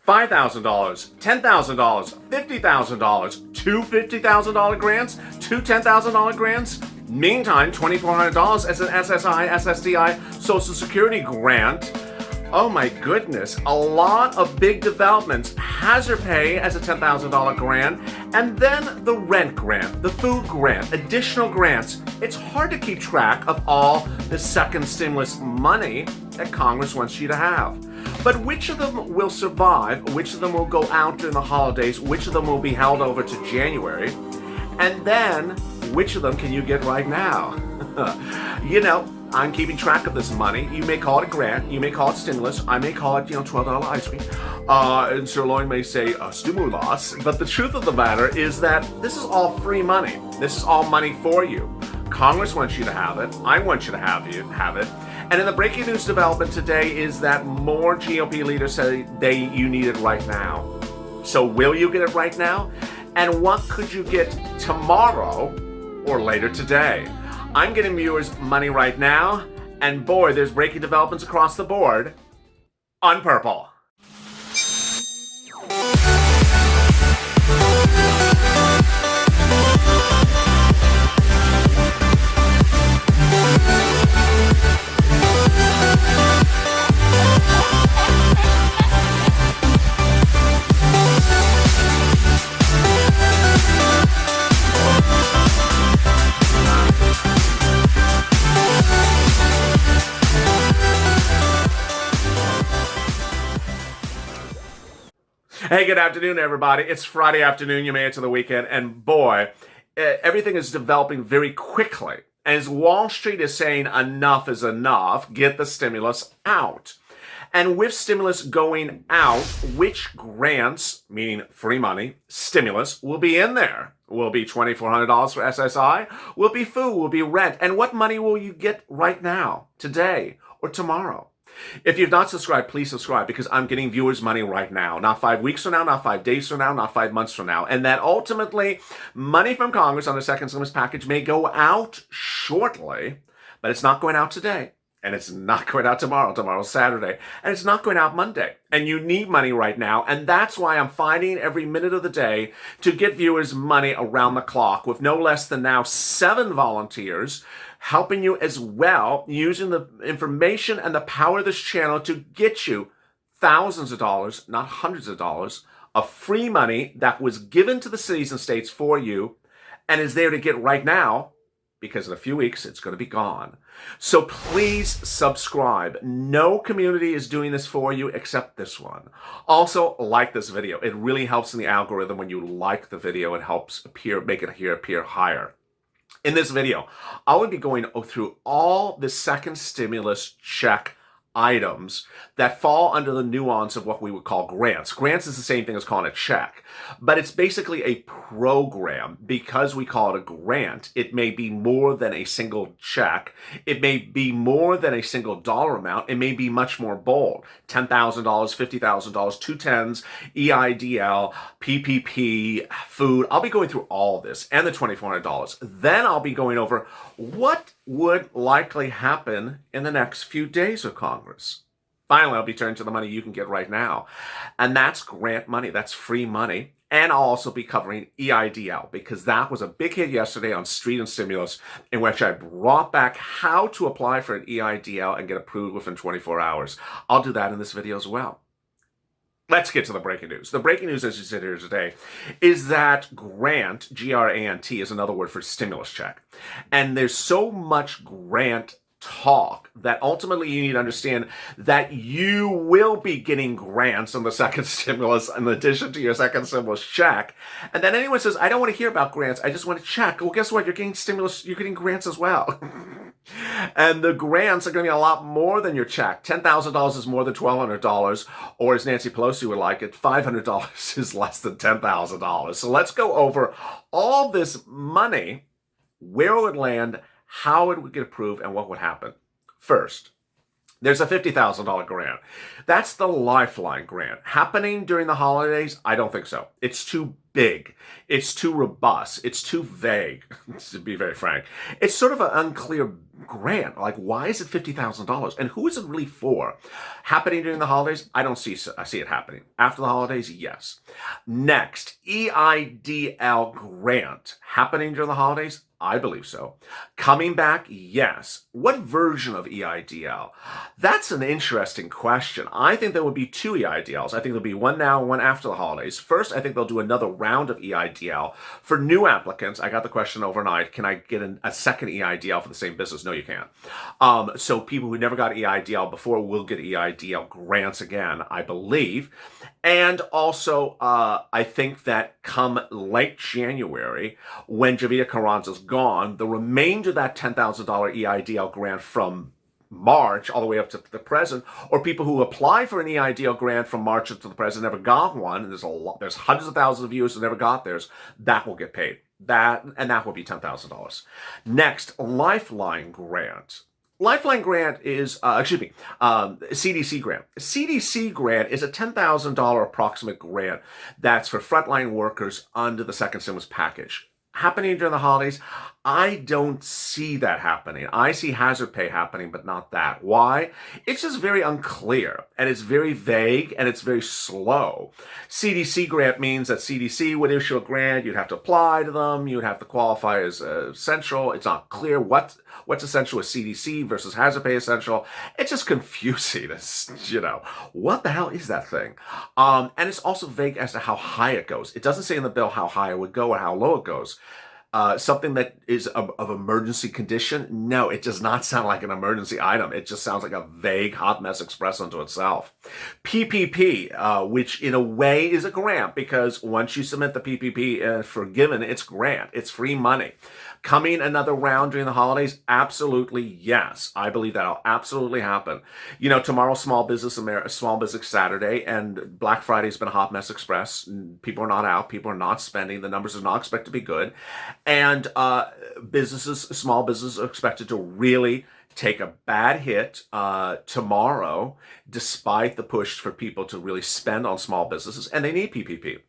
$5,000, $10,000, $50,000, two $50,000 grants, two $10,000 grants. Meantime, $2,400 as an SSI, SSDI, Social Security grant. Oh my goodness, a lot of big developments. Hazard pay as a $10,000 grant, and then the rent grant, the food grant, additional grants. It's hard to keep track of all the second stimulus money that Congress wants you to have. But which of them will survive? Which of them will go out during the holidays? Which of them will be held over to January? And then, which of them can you get right now? You know, I'm keeping track of this money. You may call it a grant, you may call it stimulus, I may call it, $12 ice cream. And Sirloin may say stimulus, but the truth of the matter is that this is all free money. This is all money for you. Congress wants you to have it. I want you to have it. And in the breaking news development today is that more GOP leaders say you need it right now. So will you get it right now? And what could you get tomorrow or later today? I'm getting viewers money right now, and boy, there's breaking developments across the board on Purple. Hey, good afternoon, everybody. It's Friday afternoon. You made it to the weekend, and boy, everything is developing very quickly. As Wall Street is saying enough is enough, get the stimulus out. And with stimulus going out, which grants, meaning free money, stimulus, will be in there? Will be $2,400 for SSI? Will be food? Will be rent? And what money will you get right now, today, or tomorrow? If you've not subscribed, please subscribe, because I'm getting viewers money right now. Not 5 weeks from now, not 5 days from now, not 5 months from now. And that ultimately, money from Congress on the second stimulus package may go out shortly, but it's not going out today. And it's not going out tomorrow. Tomorrow's Saturday. And it's not going out Monday. And you need money right now. And that's why I'm fighting every minute of the day to get viewers money around the clock, with no less than now 7 volunteers helping you as well, using the information and the power of this channel to get you thousands of dollars, not hundreds of dollars, of free money that was given to the cities and states for you and is there to get right now, because in a few weeks it's going to be gone. So please subscribe. No community is doing this for you except this one. Also, like this video. It really helps in the algorithm when you like the video. It helps make it appear higher. In this video, I will be going through all the second stimulus check items that fall under the nuance of what we would call grants. Grants is the same thing as calling a check, but it's basically a program. Because we call it a grant, it may be more than a single check. It may be more than a single dollar amount. It may be much more bold. $10,000, $50,000, 2 10s, EIDL, PPP, food. I'll be going through all this and the $2,400. Then I'll be going over what would likely happen in the next few days of Congress. Finally, I'll be turning to the money you can get right now. And that's grant money. That's free money. And I'll also be covering EIDL, because that was a big hit yesterday on Street and Stimulus, in which I brought back how to apply for an EIDL and get approved within 24 hours. I'll do that in this video as well. Let's get to the breaking news. The breaking news, as you sit here today, is that grant, G-R-A-N-T, is another word for stimulus check. And there's so much grant talk that ultimately you need to understand that you will be getting grants on the second stimulus in addition to your second stimulus check. And then anyone says, I don't want to hear about grants, I just want to check. Well, guess what? You're getting stimulus, you're getting grants as well. And the grants are going to be a lot more than your check. $10,000 is more than $1,200, or as Nancy Pelosi would like it, $500 is less than $10,000. So let's go over all this money, where it would land, how it would get approved, and what would happen. First, There's a $50,000 grant. That's the Lifeline grant. Happening during the holidays? I don't think so. It's too big. It's too robust. It's too vague, to be very frank. It's sort of an unclear grant. Like, why is it $50,000? And who is it really for? Happening during the holidays? I see it happening. After the holidays? Yes. Next, EIDL grant. Happening during the holidays? I believe so. Coming back? Yes. What version of EIDL? That's an interesting question. I think there would be two EIDLs. I think there'll be one now and one after the holidays. First, I think they'll do another round of EIDL. For new applicants, I got the question overnight, can I get a second EIDL for the same business? No, you can't. So people who never got EIDL before will get EIDL grants again, I believe. And also, I think that come late January, when Javier Carranza's gone, the remainder of that $10,000 EIDL grant from March all the way up to the present, or people who apply for an EIDL grant from March up to the present never got one, and there's hundreds of thousands of viewers who never got theirs, that will get paid. That will be $10,000. Next, Lifeline grant. Lifeline grant is, CDC grant. CDC grant is a $10,000 approximate grant that's for frontline workers under the second stimulus package. Happening during the holidays, I don't see that happening. I see hazard pay happening, but not that. Why? It's just very unclear, and it's very vague, and it's very slow. CDC grant means that CDC would issue a grant, you'd have to apply to them, you'd have to qualify as essential. It's not clear what's essential with CDC versus hazard pay essential. It's just confusing. It's, what the hell is that thing? And it's also vague as to how high it goes. It doesn't say in the bill how high it would go or how low it goes. Something that is of emergency condition? No, it does not sound like an emergency item. It just sounds like a vague hot mess express unto itself. PPP, which in a way is a grant, because once you submit the PPP forgiven, it's grant. It's free money. Coming another round during the holidays? Absolutely yes. I believe that'll absolutely happen. Tomorrow's Small Business Saturday, and Black Friday's been a hot mess express. People are not out. People are not spending. The numbers are not expected to be good. And small businesses are expected to really take a bad hit tomorrow, despite the push for people to really spend on small businesses, and they need PPP.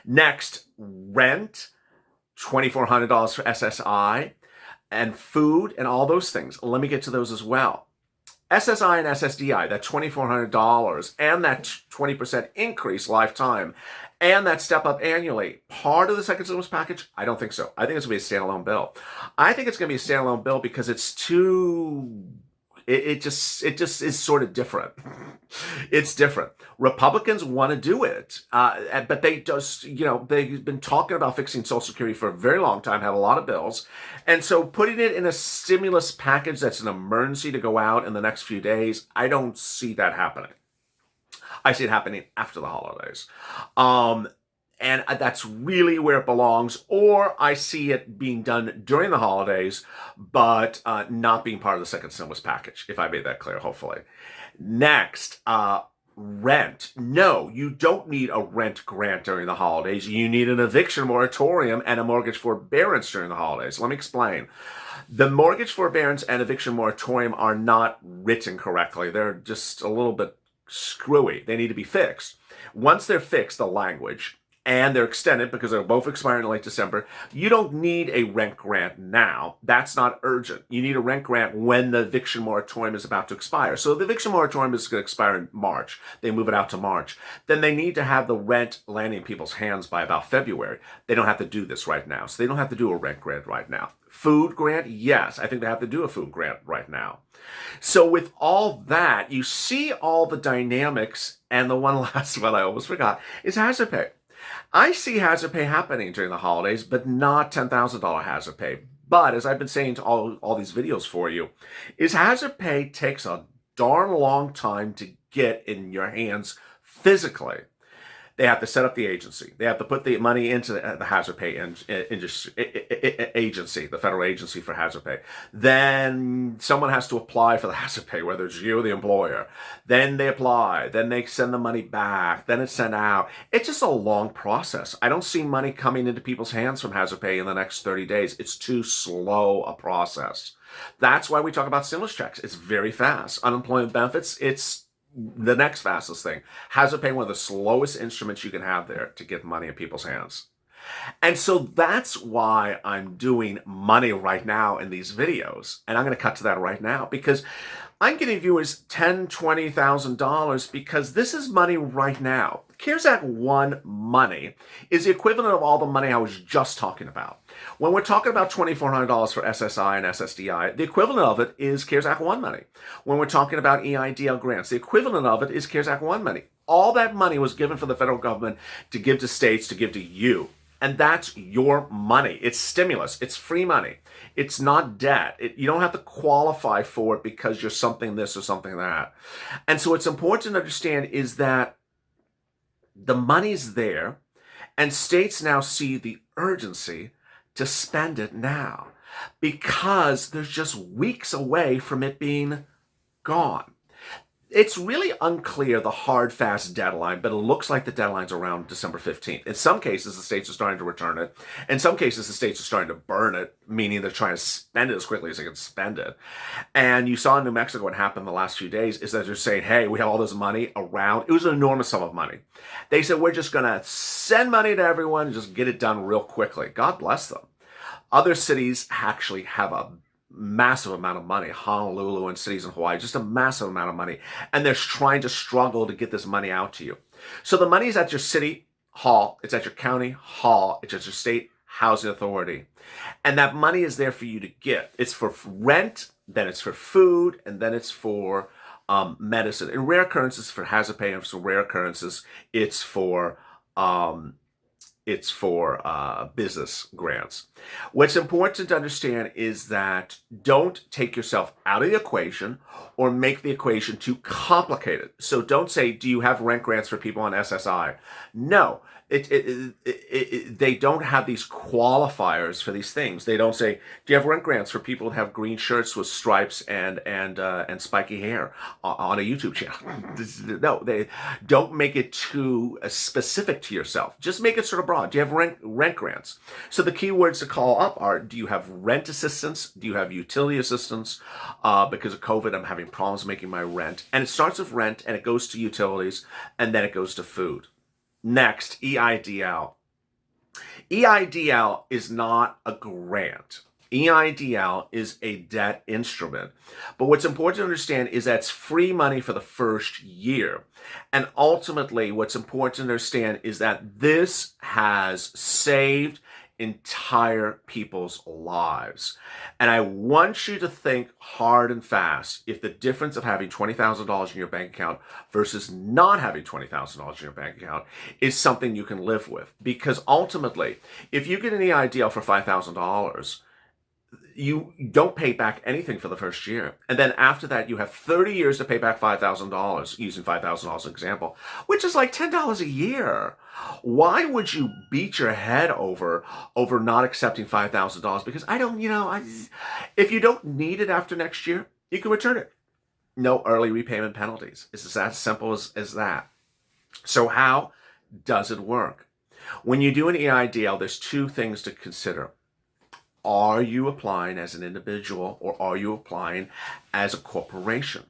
Next, rent, $2,400 for SSI, and food, and all those things. Let me get to those as well. SSI and SSDI, that $2,400, and that 20% increase lifetime, and that step up annually, part of the second stimulus package? I don't think so. I think it's going to be a standalone bill. I think it's going to be a standalone bill because it's too... It just is sort of different. It's different. Republicans want to do it, but they've been talking about fixing Social Security for a very long time, have a lot of bills. And so putting it in a stimulus package that's an emergency to go out in the next few days, I don't see that happening. I see it happening after the holidays. And that's really where it belongs. Or I see it being done during the holidays, but not being part of the second stimulus package, if I made that clear, hopefully. Next, rent. No, you don't need a rent grant during the holidays. You need an eviction moratorium and a mortgage forbearance during the holidays. Let me explain. The mortgage forbearance and eviction moratorium are not written correctly. They're just a little bit screwy. They need to be fixed. Once they're fixed, the language, and they're extended because they're both expiring in late December, you don't need a rent grant now. That's not urgent. You need a rent grant when the eviction moratorium is about to expire. So the eviction moratorium is going to expire in March. They move it out to March. Then they need to have the rent landing in people's hands by about February. They don't have to do this right now. So they don't have to do a rent grant right now. Food grant? Yes, I think they have to do a food grant right now. So with all that, you see all the dynamics, and the one last one I almost forgot is hazard pay. I see hazard pay happening during the holidays, but not $10,000 hazard pay. But as I've been saying to all these videos for you, is hazard pay takes a darn long time to get in your hands physically. They have to set up the agency. They have to put the money into the hazard pay agency, the federal agency for hazard pay. Then someone has to apply for the hazard pay, whether it's you or the employer. Then they apply. Then they send the money back. Then it's sent out. It's just a long process. I don't see money coming into people's hands from hazard pay in the next 30 days. It's too slow a process. That's why we talk about stimulus checks. It's very fast. Unemployment benefits, it's the next fastest thing. Hazard pay, one of the slowest instruments you can have there to get money in people's hands. And so that's why I'm doing money right now in these videos. And I'm going to cut to that right now because I'm getting viewers $10,000, $20,000 because this is money right now. CARES Act 1 money is the equivalent of all the money I was just talking about. When we're talking about $2,400 for SSI and SSDI, the equivalent of it is CARES Act 1 money. When we're talking about EIDL grants, the equivalent of it is CARES Act 1 money. All that money was given for the federal government to give to states, to give to you. And that's your money. It's stimulus. It's free money. It's not debt. You don't have to qualify for it because you're something this or something that. And so what's important to understand is that the money's there, and states now see the urgency to spend it now because there's just weeks away from it being gone. It's really unclear, the hard, fast deadline, but it looks like the deadline's around December 15th. In some cases, the states are starting to return it. In some cases, the states are starting to burn it, meaning they're trying to spend it as quickly as they can spend it. And you saw in New Mexico what happened the last few days is that they're saying, hey, we have all this money around. It was an enormous sum of money. They said, we're just going to send money to everyone and just get it done real quickly. God bless them. Other cities actually have a massive amount of money. Honolulu and cities in Hawaii, just a massive amount of money. And they're trying to struggle to get this money out to you. So the money is at your city hall, it's at your county hall, it's at your state housing authority. And that money is there for you to get. It's for rent, then it's for food, and then it's for medicine. In rare occurrences, for hazard pay, and for rare occurrences, it's for business grants. What's important to understand is that don't take yourself out of the equation or make the equation too complicated. So don't say, do you have rent grants for people on SSI? No, they don't have these qualifiers for these things. They don't say, do you have rent grants for people that have green shirts with stripes and spiky hair on a YouTube channel? No, they don't make it too specific to yourself. Just make it sort of broad. Do you have rent grants? So the key words to call up are, do you have rent assistance? Do you have utility assistance? Because of COVID, I'm having problems making my rent. And it starts with rent and it goes to utilities and then it goes to food. Next, EIDL. EIDL is not a grant. EIDL is a debt instrument. But what's important to understand is that it's free money for the first year. And ultimately, what's important to understand is that this has saved entire people's lives. And I want you to think hard and fast if the difference of having $20,000 in your bank account versus not having $20,000 in your bank account is something you can live with. Because ultimately, if you get an EIDL for $5,000, you don't pay back anything for the first year. And then after that, you have 30 years to pay back $5,000, using $5,000 as an example, which is like $10 a year. Why would you beat your head over not accepting $5,000? Because if you don't need it after next year, you can return it. No early repayment penalties. It's as simple as that. So how does it work? When you do an EIDL, there's two things to consider. Are you applying as an individual or are you applying as a corporation?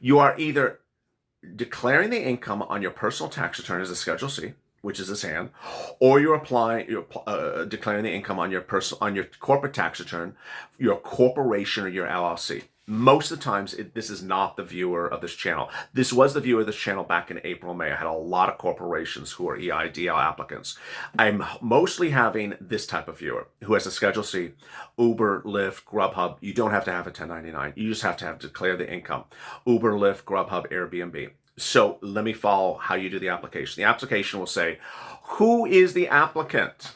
You are either declaring the income on your personal tax return as a Schedule C, which is this hand, or you're declaring the income on your corporate tax return, your corporation or your LLC. Most of the times, this is not the viewer of this channel. This was the viewer of this channel back in April, May. I had a lot of corporations who are EIDL applicants. I'm mostly having this type of viewer who has a Schedule C, Uber, Lyft, Grubhub. You don't have to have a 1099. You just have to declare the income. Uber, Lyft, Grubhub, Airbnb. So let me follow how you do the application. The application will say, who is the applicant?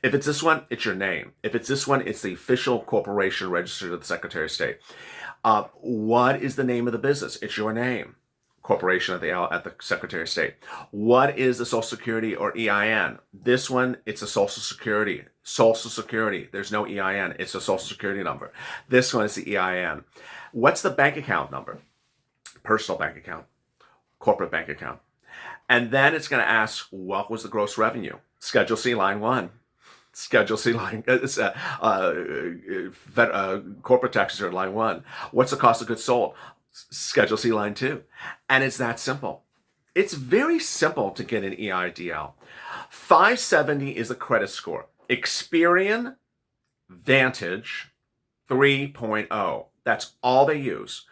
If it's this one, it's your name. If it's this one, it's the official corporation registered at the Secretary of State. What is the name of the business? It's your name. Corporation at the Secretary of State. What is the Social Security or EIN? This one, it's a Social Security. Social Security. There's no EIN. It's a Social Security number. This one is the EIN. What's the bank account number? Personal bank account. Corporate bank account. And then it's going to ask, what was the gross revenue? Schedule C, line 1. Schedule C line, corporate taxes are line 1. What's the cost of goods sold? Schedule C line 2. And it's that simple. It's very simple to get an EIDL. 570 is the credit score. Experian Vantage 3.0. That's all they use.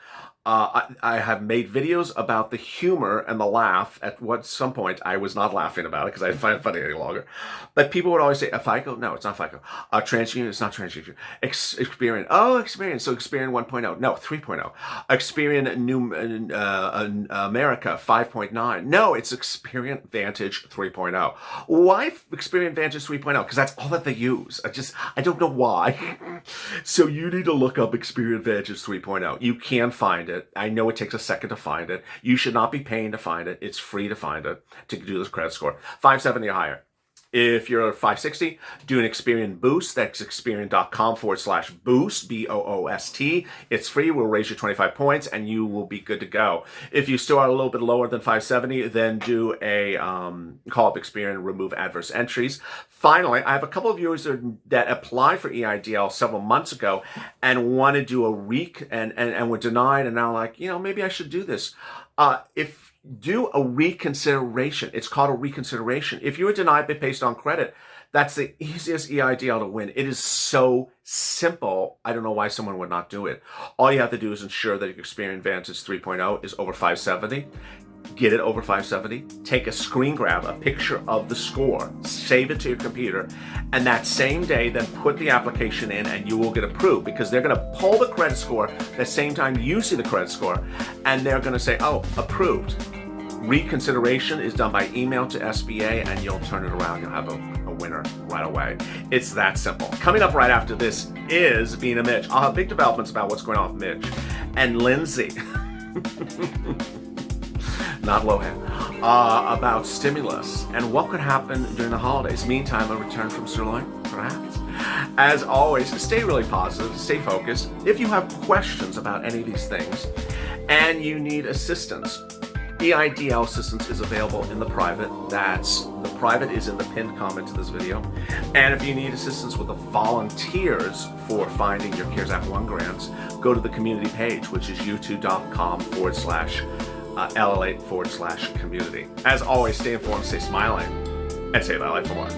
I have made videos about the humor and the laugh at some point I was not laughing about it because I didn't find it funny any longer. But people would always say, FICO? No, it's not FICO. TransUnion? It's not TransUnion. Experian? Oh, Experian. So Experian 1.0. No, 3.0. Experian New America 5.9. No, it's Experian Vantage 3.0. Why Experian Vantage 3.0? Because that's all that they use. I don't know why. So you need to look up Experian Vantage 3.0. You can find it. I know it takes a second to find it. You should not be paying to find it. It's free to find it, to do this credit score. 570 or higher. If you're 560, do an Experian Boost. That's Experian.com/boost, BOOST. It's free. We'll raise you 25 points and you will be good to go. If you still are a little bit lower than 570, then do a call up Experian, remove adverse entries. Finally, I have a couple of viewers that applied for EIDL several months ago and want to do a and were denied, and now like, maybe I should do this. Do a reconsideration. It's called a reconsideration. If you were denied based on credit, that's the easiest EIDL to win. It is so simple. I don't know why someone would not do it. All you have to do is ensure that your Experian Vantage 3.0 is over 570. Get it over 570. Take a screen grab, a picture of the score, save it to your computer, and that same day then put the application in and you will get approved, because they're going to pull the credit score the same time you see the credit score, and they're going to say, oh, approved. Reconsideration is done by email to SBA and you'll turn it around. You'll have a winner right away. It's that simple. Coming up right after this is Being a Mitch. I'll have big developments about what's going on with Mitch and Lindsay. Not Lohan, about stimulus and what could happen during the holidays. Meantime, a return from sirloin, perhaps. As always, stay really positive, stay focused. If you have questions about any of these things and you need assistance, EIDL assistance is available in the private. The private is in the pinned comment to this video. And if you need assistance with the volunteers for finding your CARES Act 1 grants, go to the community page, which is youtube.com/LALATE/community. As always, stay informed, stay smiling, and stay LALATE for more.